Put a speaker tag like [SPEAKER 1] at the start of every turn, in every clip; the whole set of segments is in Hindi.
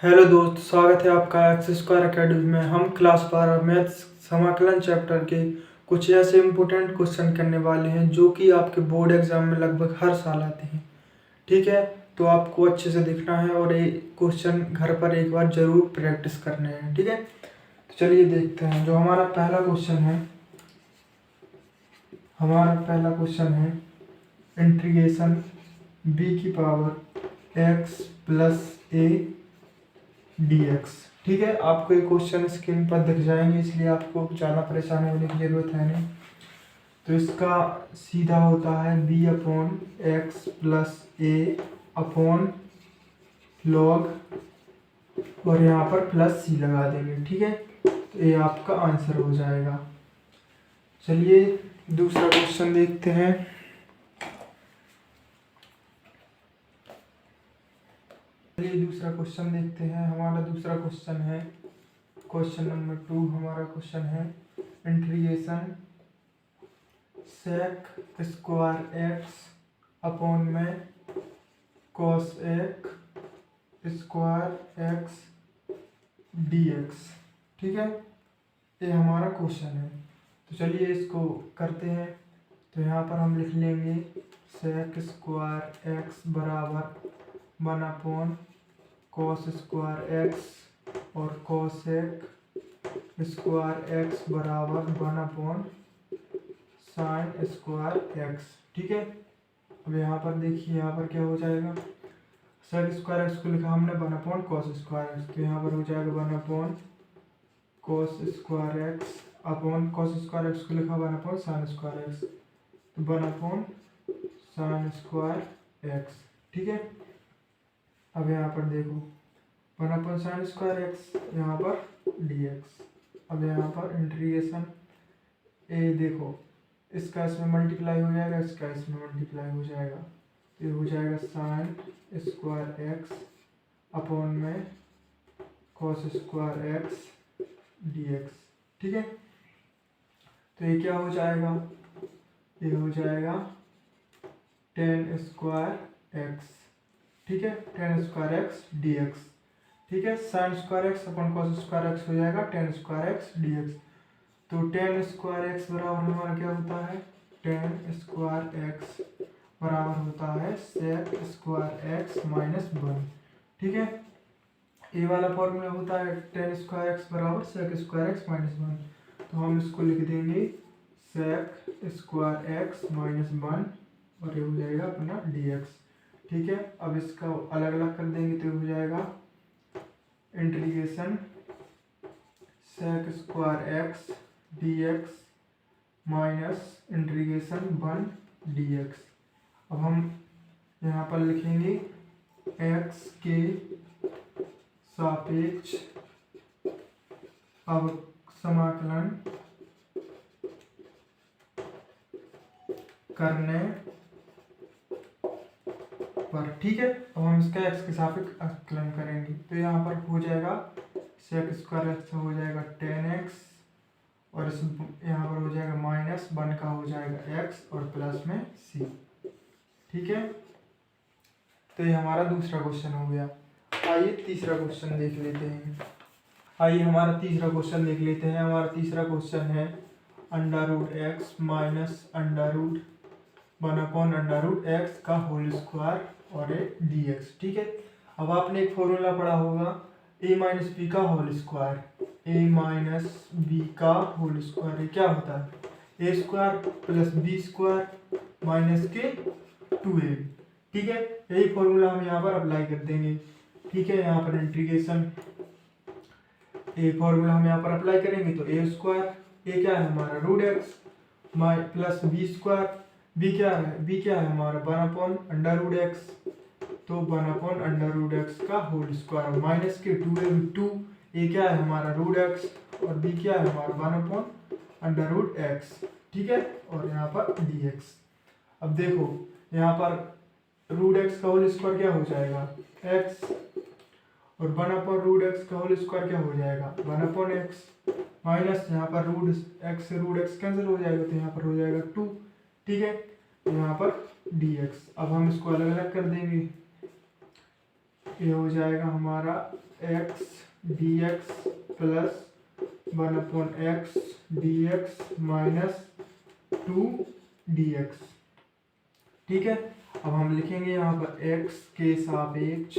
[SPEAKER 1] हेलो दोस्त, स्वागत है आपका एक्स स्क्वायर अकेडमी में। हम क्लास 12 मैथ्स समाकलन चैप्टर के कुछ ऐसे इम्पोर्टेंट क्वेश्चन करने वाले हैं जो कि आपके बोर्ड एग्जाम में लगभग हर साल आते हैं। ठीक है, तो आपको अच्छे से देखना है और ये क्वेश्चन घर पर एक बार जरूर प्रैक्टिस करने हैं। ठीक है, तो चलिए देखते हैं। जो हमारा पहला क्वेश्चन है इंटीग्रेशन बी की पावर एक्स प्लस ए dx। ठीक है, आपको ये क्वेश्चन स्क्रीन पर दिख जाएंगे, इसलिए आपको ज़्यादा परेशान होने की जरूरत है नहीं। तो इसका सीधा होता है b अपॉन एक्स प्लस ए अपॉन लॉग और यहाँ पर प्लस सी लगा देंगे। ठीक है, तो ये आपका आंसर हो जाएगा। चलिए दूसरा क्वेश्चन देखते हैं। हमारा दूसरा क्वेश्चन है क्वेश्चन नंबर 2। हमारा क्वेश्चन है integration sec square x upon में कॉस एक स्क्वायर एक्स dx। ठीक है, ये हमारा क्वेश्चन है। तो चलिए इसको करते हैं। तो यहाँ पर हम लिख लेंगे सेक स्क्वायर एक्स बराबर 1 अपॉन कॉस स्क्वायर एक्स और कॉसेक स्क्वायर एक्स बराबर 1 अपॉन साइन स्क्वायर एक्स। ठीक है, अब यहाँ पर देखिए, यहाँ पर क्या हो जाएगा। सेक स्क्वायर एक्स को लिखा हमने 1 अपॉन कॉस स्क्वायर एक्स, तो यहाँ पर हो जाएगा 1 upon cos square x upon cos square x को लिखा 1 अपॉन साइन स्क्वायर एक्स, तो 1 अपॉन साइन स्क्वायर एक्स। ठीक है, अब यहाँ पर देखो 1 अपॉन साइन स्क्वायर एक्स यहाँ पर dx। अब यहाँ पर इंटीग्रेशन ए देखो, इसका इसमें मल्टीप्लाई हो जाएगा, इसका इसमें मल्टीप्लाई हो जाएगा, तो ये हो जाएगा साइन स्क्वायर एक्स अपॉन में कॉस स्क्वायर एक्स dx। ठीक है, तो ये क्या हो जाएगा, ये हो जाएगा टेन स्क्वायर एक्स। ठीक है, टेन स्क्वायर एक्स dx। ठीक है, sine square x upon cos square x हो जाएगा टेन स्क्वायर एक्स dx। तो टेन स्क्वायर एक्स बराबर हमारा क्या होता है, टेन स्क्वायर एक्स बराबर होता है सेक स्क्वायर एक्स माइनस 1। ठीक है, ये वाला फॉर्मूला होता है टेन स्क्वायर एक्स बराबर सेक स्क्वायर एक्स माइनस 1। तो हम इसको लिख देंगे सेक स्क्वायर एक्स माइनस 1 और ये हो जाएगा अपना dx। ठीक है, अब इसका अलग अलग कर देंगे तो हो जाएगा integration sec square x dx minus integration 1 dx। अब हम यहाँ पर लिखेंगे x के सापेक्ष अब समाकलन करने पर। ठीक है, अब हम इसका x के सापेक्ष अवकलन करेंगे, तो यहाँ पर हो जाएगा सेक स्क्वायर एक्स हो जाएगा टेन एक्स और इस यहाँ पर हो जाएगा माइनस 1 का हो जाएगा x और प्लस में c। ठीक है, तो ये हमारा दूसरा क्वेश्चन हो गया। आइए तीसरा क्वेश्चन देख लेते हैं। हमारा तीसरा क्वेश्चन है under root x minus under root 1 upon under root x का होल स्क्वायर और ए dx। ठीक है, अब आपने एक फॉर्मूला पढ़ा होगा a माइनस बी का whole square. a minus b का होल स्क्वायर ये क्या होता है, a square plus b square minus के 2a। ठीक है, यही फॉर्मूला हम यहाँ पर अप्लाई कर देंगे। ठीक है, यहाँ पर इंटीग्रेशन ए फॉर्मूला हम यहाँ पर अप्लाई करेंगे तो ए स्क्वायर ए क्या है हमारा root x plus b square b क्या है हमारा 1 अपॉन अंडर रूट एक्स, तो 1 अपॉन अंडर रूट एक्स का होल स्क्वायर माइनस के 2 ए क्या है हमारा रूट एक्स और बी क्या है हमारा 1 अपॉन अंडर रूट एक्स। ठीक है, और यहाँ पर dx। अब देखो यहाँ पर रूट एक्स का होल स्क्वायर क्या हो जाएगा x और 1 अपॉन रूट एक्स का होल स्क्वायर क्या हो जाएगा 1 अपॉन एक्स माइनस यहाँ पर रूट एक्स से रूट एक्स कैंसिल हो जाएगा, तो यहाँ पर हो जाएगा 2। ठीक है, यहाँ पर dx। अब हम इसको अलग अलग कर देंगे, ये हो जाएगा हमारा x dx plus 1/x dx minus 2 dx। ठीक है, अब हम लिखेंगे यहाँ पर x के सापेक्ष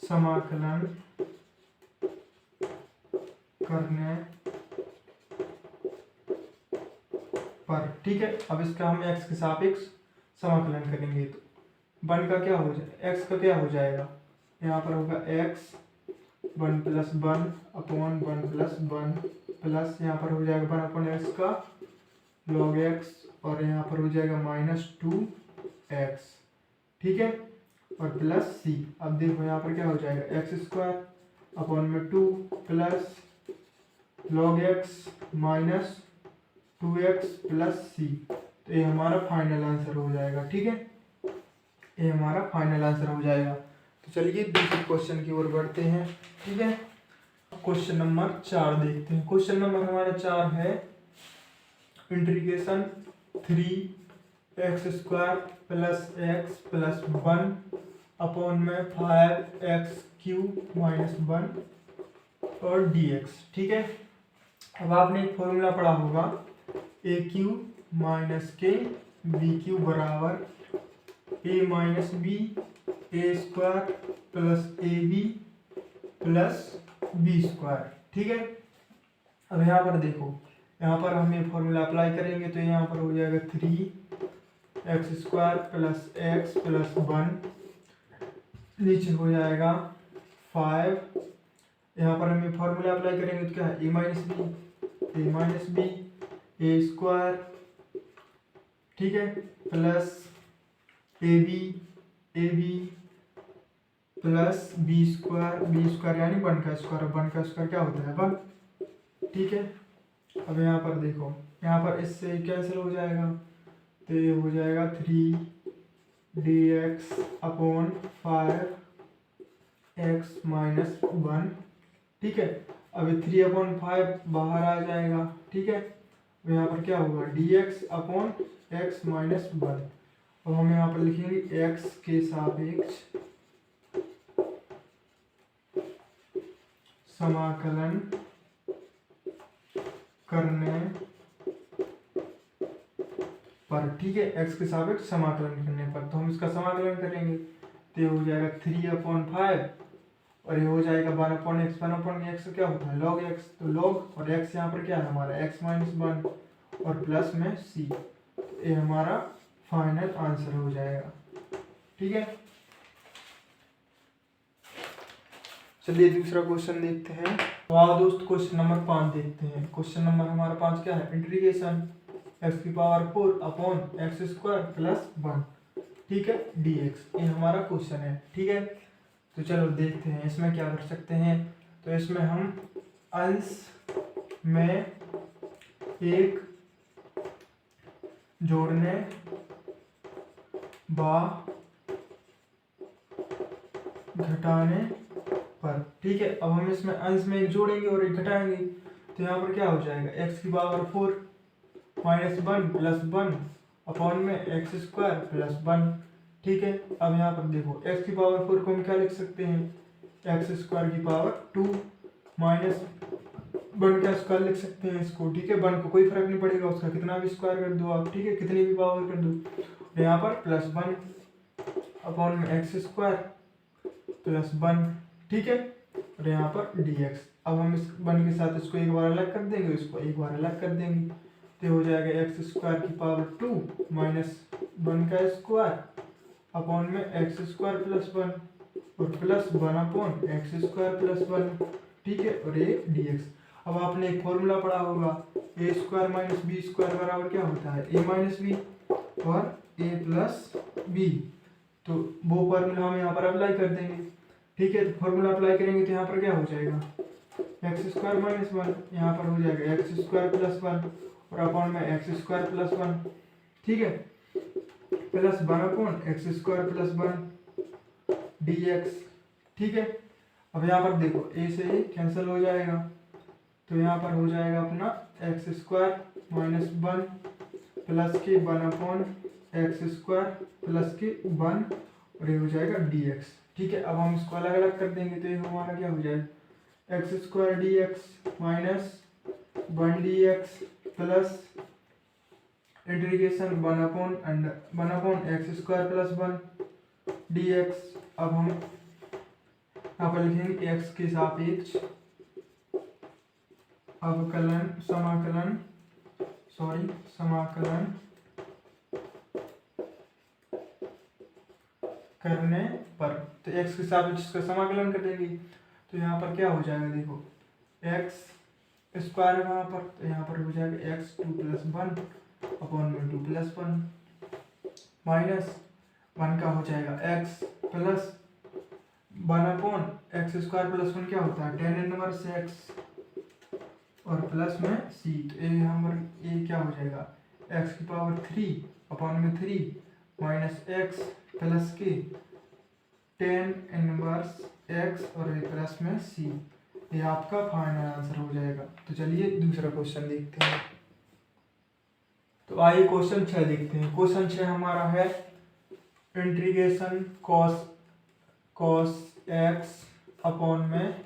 [SPEAKER 1] समाकलन करने पर। ठीक है, अब इसका हम x के सापेक्ष समाकलन करेंगे तो 1 का क्या हो जाएगा, x का क्या हो जाएगा, यहाँ पर होगा x 1 + 1 अपॉन 1 + 1 प्लस यहाँ पर हो जाएगा 1/x का log x और यहाँ पर हो जाएगा -2x। ठीक है, और प्लस c। अब देखो यहाँ पर क्या हो जाएगा x² अपॉन में 2 plus log x minus 2x plus c। तो ये हमारा फाइनल आंसर हो जाएगा। ठीक है, ये हमारा फाइनल आंसर हो जाएगा। तो चलिए दूसरे क्वेश्चन की ओर बढ़ते हैं। ठीक है, क्वेश्चन नंबर 4 देखते हैं। क्वेश्चन नंबर हमारा 4 है integration 3x² plus x plus 1 upon में 5x³ माइनस 1 और dx। ठीक है, अब आपने एक फॉर्मूला पढ़ा होगा a³ माइनस k b³ बराबर a minus b a² plus ab plus b²। ठीक है, अब यहाँ पर देखो, यहाँ पर हम ये फॉर्मूला अप्लाई करेंगे तो यहाँ पर हो जाएगा 3x² प्लस x प्लस 1 नीचे हो जाएगा 5। यहाँ पर हम ये फॉर्मूला अप्लाई करेंगे तो क्या है a माइनस b a²। ठीक है, प्लस ab प्लस b² यानी 1 का स्क्वायर। 1 का स्क्वायर क्या होता है 1। ठीक है, अब यहाँ पर देखो, यहाँ पर इससे कैंसिल हो जाएगा तो ये हो जाएगा 3dx अपॉन 5x माइनस 1। ठीक है, अब 3/5 बाहर आ जाएगा। ठीक है, अब यहाँ पर क्या होगा dx अपॉन x माइनस 1। अब हम यहाँ पर लिखेंगे x के सापेक्ष समाकलन करने पर। ठीक है, x के सापेक्ष समाकलन करने पर तो हम इसका समाकलन करेंगे तो ये हो जाएगा 3/5 और ये हो जाएगा 1/x। 1/x क्या होता है log x, तो log और x यहाँ पर क्या है हमारा x माइनस 1 और प्लस में c। तो ये हमारा फाइनल आंसर हो जाएगा। ठीक है, चलिए दूसरा क्वेश्चन देखते हैं। तो आओ दोस्त क्वेश्चन नंबर 5 देखते हैं। क्वेश्चन नंबर हमारा 5 क्या है, integration x⁴ upon x² plus 1। ठीक है, dx ये हमारा क्वेश्चन है। ठीक है, तो चलो देखते हैं इसमें क्या कर सकते हैं। तो इसमें हम अंश में एक जोड़ने व घटाने पर। ठीक है, अब हम इसमें अंश में एक जोड़ेंगे और एक घटाएंगे तो यहाँ पर क्या हो जाएगा x⁴ माइनस 1 प्लस 1 अपॉन में x² प्लस 1। ठीक है, अब यहाँ पर देखो x⁴ को हम क्या लिख सकते हैं x² 2 माइनस 1 का स्क्वायर लिख सकते हैं इसको। ठीक है, 1 को कोई फर्क नहीं पड़ेगा, उसका कितना भी स्क्वायर कर दो आप। ठीक है, कितनी भी पावर कर दो। यहाँ पर प्लस 1 अपॉन में x² प्लस 1। ठीक है, और यहाँ पर dx। अब हम इस 1 के साथ इसको एक बार अलग कर देंगे, इसको एक बार अलग कर देंगे तो हो जाएगा x² 2 माइनस 1 का स्क्वायर अपॉन में x² प्लस 1 और प्लस 1 अपॉन x² प्लस 1। ठीक है, और ये dx। अब आपने एक फॉर्मूला पढ़ा होगा a² माइनस b² बराबर क्या होता है a माइनस बी और a प्लस बी। तो वो फॉर्मूला हम यहाँ पर अप्लाई कर देंगे। ठीक है, तो फॉर्मूला अप्लाई करेंगे तो यहाँ पर क्या हो जाएगा x² माइनस 1, यहाँ पर हो जाएगा x² प्लस 1 और अपॉन में x² प्लस 1। ठीक है, plus 1 upon x² plus 1 dx। ठीक है, अब यहाँ पर देखो a से a कैंसिल हो जाएगा तो यहाँ पर हो जाएगा अपना x² माइनस 1 प्लस के 1 अपॉन x² प्लस के 1 और ये हो जाएगा dx। ठीक है, अब हम इसको अलग अलग कर देंगे तो ये हमारा क्या हो जाएगा x square D x minus 1 dx plus integration 1/x square plus 1 dx। अब हम यहाँ पर लिखेंगे x के सापेक्ष अवकलन समाकलन करने पर, तो x के सापेक्ष इसका समाकलन कर देंगे तो यहाँ पर क्या हो जाएगा, देखो x स्क्वायर है वहाँ पर, तो यहाँ पर हो जाएगा x 2 + 1/2 + 1 माइनस 1 का हो जाएगा x plus 1/x square plus 1 क्या होता है tan इनवर्स x और प्लस में c, तो ये क्या हो जाएगा x की पावर 3/3 माइनस x प्लस के tan इनवर्स x और ये प्लस में c, ये आपका फाइनल आंसर हो जाएगा। तो चलिए दूसरा क्वेश्चन देखते हैं। तो आइए क्वेश्चन 6 देखते हैं। क्वेश्चन 6 हमारा है इंटीग्रेशन cos x अपॉन में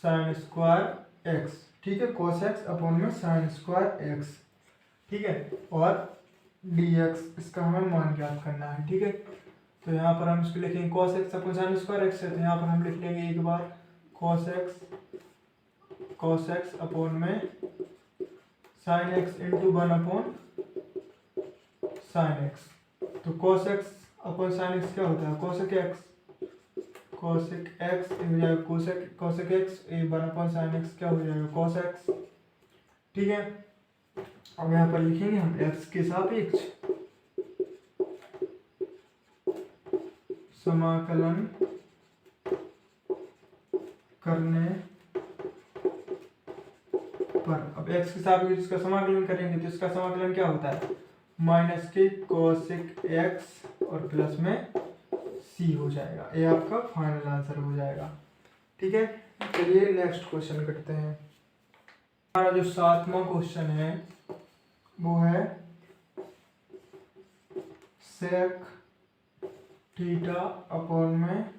[SPEAKER 1] sin स्क्वायर x। ठीक है, cos x अपॉन में sin स्क्वायर x। ठीक है, और dx इसका हमें मान ज्ञात करना है। ठीक है, तो यहाँ पर हम इसको लिखेंगे cos x upon sin square x है, तो यहाँ पर हम लिख लेंगे एक बार cos x अपॉन में sin x into 1/sin x। तो cos x upon sin x क्या होता है cosec x हो जाएगा cosec x 1/sin x क्या हो जाएगा cos x। ठीक है, अब यहाँ पर लिखेंगे हम x के सापेक्ष समाकलन करने पर। अब x के सापेक्ष इसका समाकलन करेंगे तो इसका समाकलन क्या होता है माइनस के cosec x और प्लस में c हो जाएगा। ये आपका फाइनल आंसर हो जाएगा। ठीक है, चलिए नेक्स्ट क्वेश्चन करते हैं। हमारा जो 7वां क्वेश्चन है वो है sec थीटा अपॉन में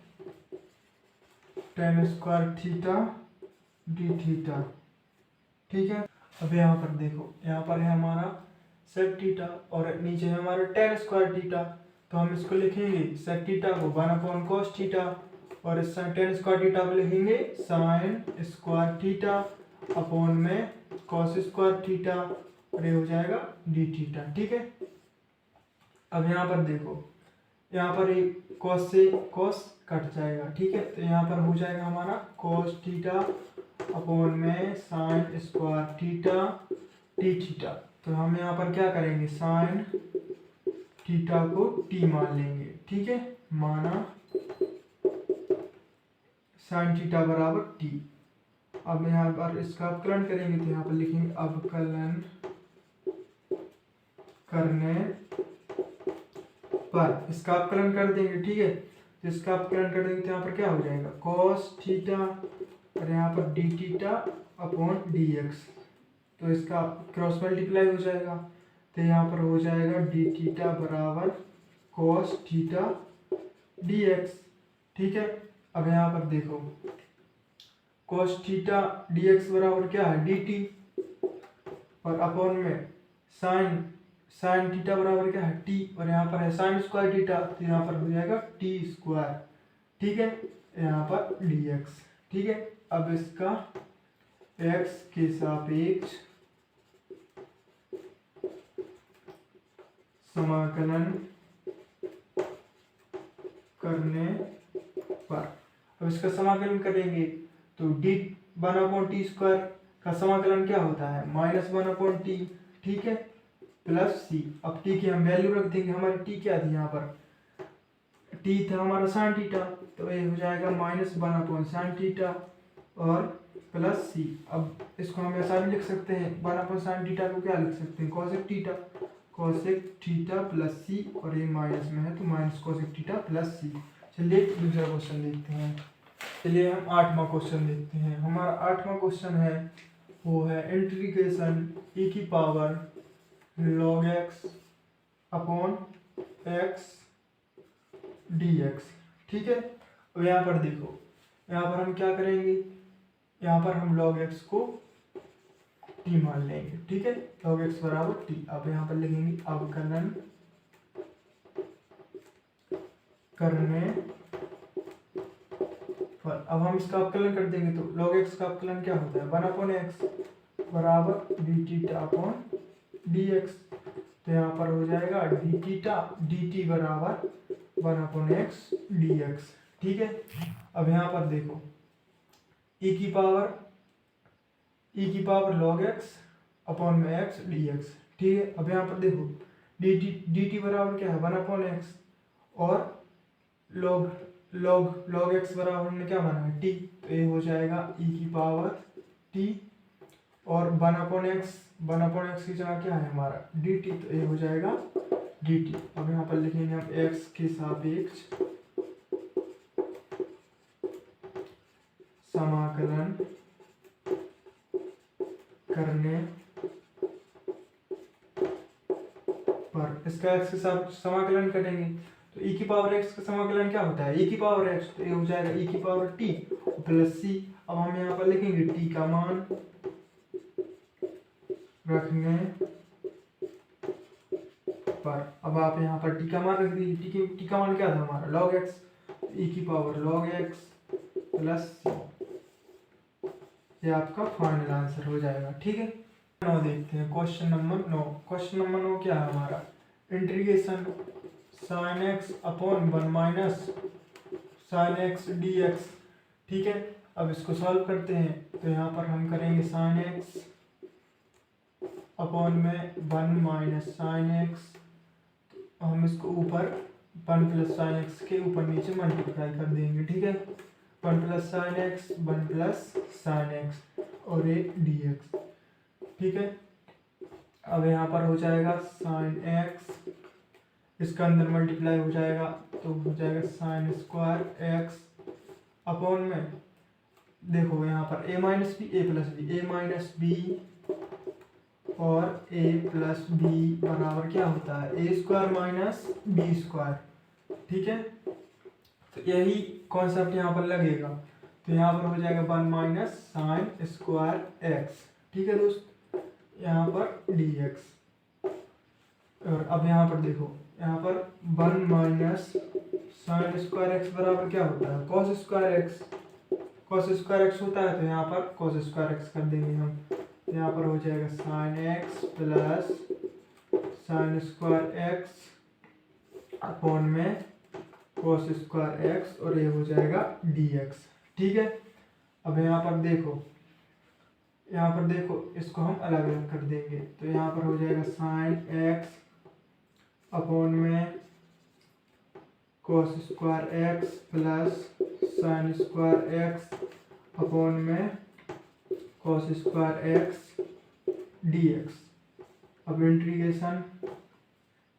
[SPEAKER 1] tan square theta d theta. ठीक है, अब यहाँ पर देखो, यहाँ पर है हमारा sec थीटा और नीचे है हमारा tan स्क्वायर थीटा, तो हम इसको लिखेंगे sec थीटा को 1/cos थीटा और इस tan स्क्वायर थीटा को लिखेंगे sin स्क्वायर थीटा अपॉन में cos स्क्वायर थीटा और ये हो जाएगा डी थीटा। ठीक है, अब यहाँ पर देखो, यहाँ पर एक cos से cos कट जाएगा। ठीक है, तो यहाँ पर हो जाएगा हमारा cos थीटा अपॉन में sin square theta d theta. तो हम यहाँ पर क्या करेंगे sin थीटा को t मान लेंगे। ठीक है, माना sin थीटा बराबर t। अब यहाँ पर इसका अवकलन करेंगे तो यहाँ पर लिखेंगे अवकलन करने पर, इसका अवकलन कर देंगे। ठीक है, तो इसका अवकलन कर देंगे तो यहाँ पर क्या हो जाएगा cos थीटा और यहाँ पर D theta upon D x, तो इसका क्रॉस मल्टीप्लाई हो जाएगा तो यहाँ पर हो जाएगा डी थीटा बराबर cos थीटा डी एक्स। ठीक है, अब यहाँ पर देखो cos थीटा डी एक्स बराबर क्या है डी टी और अपॉन में sin थीटा बराबर क्या है टी और यहाँ पर है sin स्क्वायर थीटा, तो यहाँ पर हो जाएगा टी स्क्वायर। ठीक है, यहाँ पर डी एक्स। ठीक है, अब इसका x के सापेक्ष समाकलन करने पर, अब इसका समाकलन करेंगे तो d 1/t स्क्वायर का समाकलन क्या होता है -1/t। ठीक है, प्लस c। अब t की हम वैल्यू रख देंगे, हमारी t क्या थी यहाँ पर t था हमारा sin थीटा, तो ये हो जाएगा -1/sin थीटा और प्लस c। अब इसको हम ऐसा भी लिख सकते हैं 1/sin थीटा को क्या लिख सकते हैं cosec थीटा प्लस c और ये माइनस में है तो minus cosec theta plus c। चलिए दूसरा क्वेश्चन देखते हैं। चलिए हम 8वां क्वेश्चन देखते हैं। हमारा 8वां क्वेश्चन है वो है इंटीग्रेशन e की power log x upon x dx। ठीक है, अब यहाँ पर देखो, यहाँ पर हम क्या करेंगे, यहाँ पर हम log x को t मान लेंगे। ठीक है, log x बराबर t। अब यहाँ पर लिखेंगे अवकलन करने पर। अब हम इसका अवकलन कर देंगे तो log x का अवकलन क्या होता है, 1/x बराबर डी थीटा अपॉन dx। तो यहाँ पर हो जाएगा डी थीटा dt बराबर 1/x dx। ठीक है, अब यहाँ पर देखो e की पावर log x अपॉन में x dx। ठीक है, अब यहाँ पर देखो dt बराबर क्या है, 1/x, और log x बराबर हमने क्या माना है, t। तो ये हो जाएगा e की पावर t, और 1/x की जगह क्या है हमारा dt, तो ये हो जाएगा dt। अब यहाँ पर लिखेंगे हम x के सापेक्ष समाकलन करने पर। इसका x के साथ समाकलन करेंगे तो e की पावर x का समाकलन क्या होता है, e की पावर x, तो ये हो जाएगा e की पावर t प्लस c। अब हम यहाँ पर लिखेंगे t का मान रखने पर। अब आप यहाँ पर t का मान रख दीजिए। t का मान क्या था हमारा log x, e की power log x plus c। ये आपका फाइनल आंसर हो जाएगा। ठीक है, 9 देखते हैं, क्वेश्चन नंबर 9। क्वेश्चन नंबर 9 क्या है हमारा, integration sin x upon 1 minus sin x dx। ठीक है, अब इसको सॉल्व करते हैं तो यहाँ पर हम करेंगे sin x अपॉन में 1 माइनस sin x, हम इसको ऊपर 1 प्लस sin x के ऊपर नीचे मल्टीप्लाई कर देंगे। ठीक है, 1 plus sin x 1 plus sin x और एक dx। ठीक है, अब यहाँ पर हो जाएगा sin x, इसका अंदर मल्टीप्लाई हो जाएगा तो हो जाएगा sin स्क्वायर x अपॉन में, देखो यहाँ पर a minus b a plus b, a minus b और a प्लस बी बराबर क्या होता है, a square minus b square. ठीक है, तो यही कॉन्सेप्ट यहाँ पर लगेगा, तो यहाँ पर हो जाएगा 1 माइनस साइन स्क्वायर एक्स। ठीक है दोस्त, यहाँ पर dx। और अब यहाँ पर देखो, यहाँ पर 1 माइनस साइन स्क्वायर एक्स बराबर क्या होता है, cos square x. Cos square x होता है तो यहाँ पर कॉस स्क्वायर एक्स कर देंगे हम। यहाँ पर हो जाएगा sine x plus sine square x upon में कॉस स्क्वायर एक्स, और ये हो जाएगा dx। ठीक है, अब यहाँ पर देखो इसको हम अलग अलग कर देंगे तो यहाँ पर हो जाएगा साइन एक्स अपॉन में cos square x plus sine square x upon में कॉस स्क्वायर एक्स dx। अब इंटीग्रेशन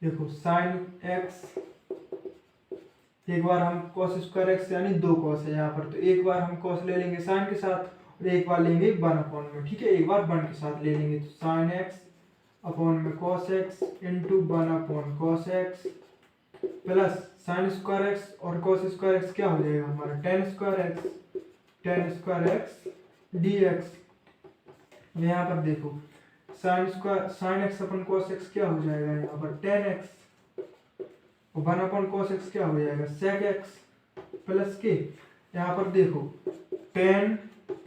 [SPEAKER 1] देखो साइन एक्स, एक बार हम कॉस स्क्वायर एक्स यानी 2 कॉस है यहाँ पर, तो एक बार हम कॉस ले लेंगे साइन के साथ और एक बार लेंगे 1 अपॉन में। ठीक है, एक बार 1 के साथ ले लेंगे तो साइन एक्स अपॉन में cos x into 1 upon cos x plus sine square x और कॉस स्क्वायर एक्स क्या हो जाएगा हमारा टेन स्क्वायर एक्स dx। यहाँ पर देखो sine x upon cos x क्या हो जाएगा, यहाँ पर ten x, 1 upon cos x क्या हो जाएगा सेक एक्स प्लस के। यहाँ पर देखो टेन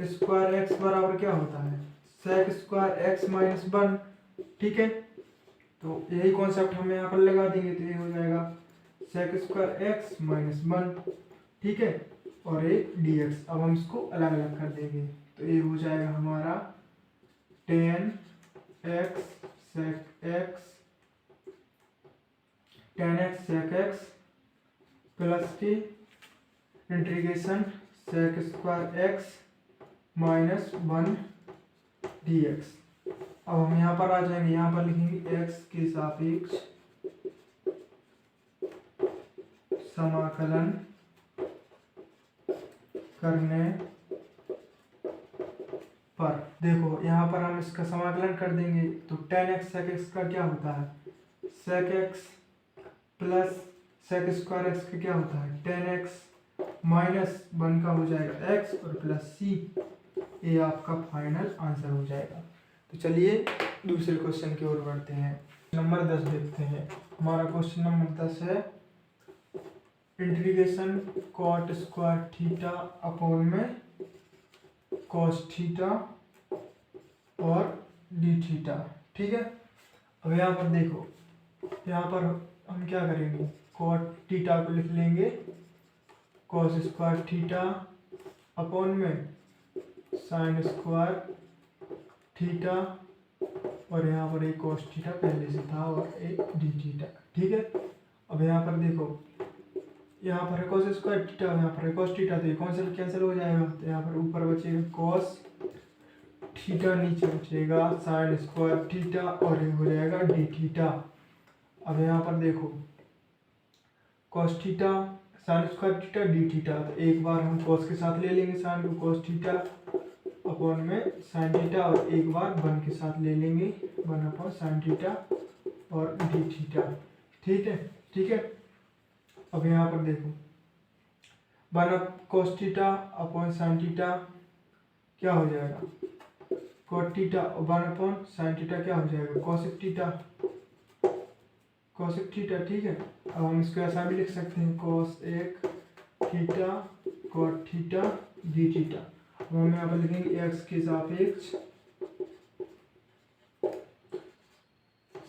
[SPEAKER 1] स्क्वायर एक्स बराबर क्या होता है सेक स्क्वायर एक्स माइनस 1। ठीक है, तो यही कॉन्सेप्ट हम यहाँ पर लगा देंगे तो ये हो जाएगा सेक स्क्वायर एक्स माइनस 1। ठीक है, और एक dx। अब हम इसको अलग अलग कर देंगे तो ये हो जाएगा हमारा tan x sec x plus की integration sec square x minus 1 dx। अब हम यहाँ पर आ जाएंगे, यहाँ पर लिखेंगे x के सापेक्ष समाकलन करने पर। देखो यहाँ पर हम इसका समाकलन कर देंगे तो टेन एक्स सेक एक्स का क्या होता है sec x plus sec square x का क्या होता है 10x माइनस 1 का हो जाएगा x और प्लस c। ये आपका फाइनल आंसर हो जाएगा। तो चलिए दूसरे क्वेश्चन की ओर बढ़ते हैं। नंबर 10 देखते हैं। हमारा क्वेश्चन नंबर 10 है integration cot square theta upon में कॉस थीटा और डी थीटा। ठीक है, अब यहाँ पर देखो, यहाँ पर हम क्या करेंगे, कॉट थीटा को लिख लेंगे कॉस स्क्वायर थीटा अपॉन में साइन स्क्वायर थीटा, और यहाँ पर एक कॉस थीटा पहले से था और एक डी थीटा। ठीक है, अब यहाँ पर देखो, यहाँ पर है कॉस स्क्वायर थीटा, यहाँ पर है कॉस थीटा, तो ये कौन सा कैंसिल हो जाएगा, तो यहाँ पर ऊपर बचेगा कॉस थीटा, नीचे बचेगा साइन स्क्वायर थीटा और ये हो जाएगा डी थीटा। अब यहाँ पर देखो cos theta sine square theta d theta, तो एक बार हम कॉस के साथ ले लेंगे साइन को, कॉस थीटा अपॉन में साइन थीटा, और एक बार 1 के साथ ले लेंगे 1 अपॉन साइन थीटा और डी थीटा। ठीक है, ठीक है। अब यहाँ पर देखो 1 cos theta upon sine theta क्या हो जाएगा कॉट थीटा, और 1 अपॉन साइन थीटा क्या हो जाएगा कॉसेक थीटा, कॉसेक थीटा। ठीक है, अब हम इसको ऐसा भी लिख सकते हैं कॉस एक theta cot theta d theta. अब हम यहाँ पर लिखेंगे एक्स के सापेक्ष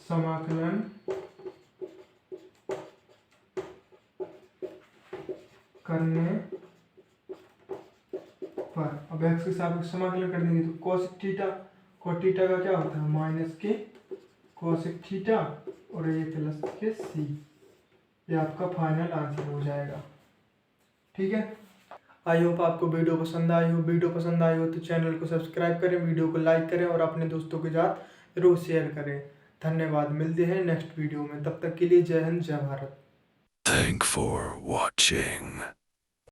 [SPEAKER 1] समाकलन करने पर, अब एक्स के सापेक्ष समाकलन कर देंगे तो कॉसेक थीटा कॉट थीटा का क्या होता है माइनस के कॉसेक थीटा और ये प्लस के सी। ये आपका फाइनल आंसर हो जाएगा। ठीक है, आई होप आपको वीडियो पसंद आई हो। वीडियो पसंद आई हो तो चैनल को सब्सक्राइब करें, वीडियो को लाइक करें और अपने दोस्तों के साथ जरूर शेयर करें। धन्यवाद, मिलते हैं नेक्स्ट वीडियो में, तब तक के लिए जय हिंद जय भारत।
[SPEAKER 2] Thanks for watching.